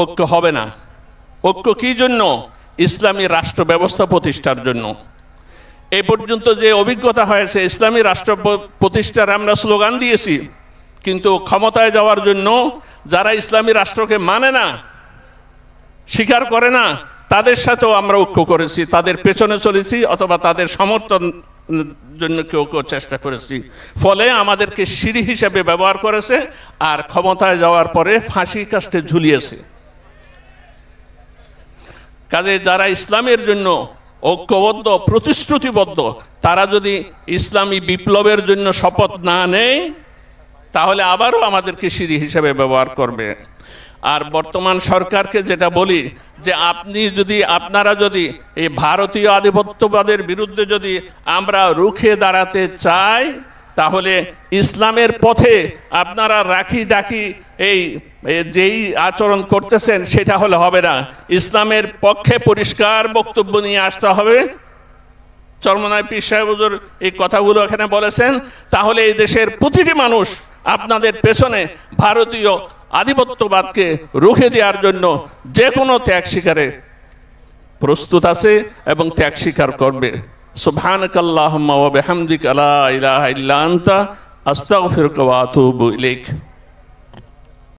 ঐক্য হবে না। ঐক্য কি জন্য? ইসলামী রাষ্ট্র ব্যবস্থা প্রতিষ্ঠার জন্য। এ পর্যন্ত যে অভিজ্ঞতা হয়েছে, ইসলামী রাষ্ট্র প্রতিষ্ঠার আমরা স্লোগান দিয়েছি, কিন্তু ক্ষমতায় যাওয়ার জন্য যারা ইসলামী রাষ্ট্রকে মানে না, স্বীকার করে না, তাদের সাথেও আমরা ঐক্য করেছি, তাদের পেছনে চলেছি অথবা তাদের সমর্থন জন্য কেউ কেউ চেষ্টা করেছি। ফলে আমাদেরকে সিঁড়ি হিসেবে ব্যবহার করেছে আর ক্ষমতায় যাওয়ার পরে ফাঁসি কাস্টে ঝুলিয়েছে। কাজে যারা ইসলামের জন্য ঐক্যবদ্ধ, প্রতিশ্রুতিবদ্ধ, তারা যদি ইসলামী বিপ্লবের জন্য শপথ না নেয় তাহলে আবারও আমাদেরকে সিঁড়ি হিসেবে ব্যবহার করবে। আর বর্তমান সরকারকে যেটা বলি যে আপনারা যদি এই ভারতীয় আধিপত্যবাদের বিরুদ্ধে যদি আমরা রুখে দাঁড়াতে চাই, তাহলে ইসলামের পথে আপনারা রাখি ডাকি এই যেই আচরণ করতেছেন সেটা হলে হবে না। ইসলামের পক্ষে পরিষ্কার বক্তব্য নিয়ে আসতে হবে। চরমনাই পীর সাহেব হুজুর এই কথাগুলো এখানে বলেছেন। তাহলে এই দেশের প্রতিটি মানুষ আপনাদের পেছনে ভারতীয় আধিপত্যবাদকে রুখে দেওয়ার জন্য যে কোনো ত্যাগ স্বীকারে প্রস্তুত আছে এবং ত্যাগ স্বীকার করবে। সুবহানাকাল্লাহুম্মা ওয়া বিহামদিকা লা ইলাহা ইল্লা আনতা আস্তাগফিরুকা ওয়া আতুবু ইলাইক।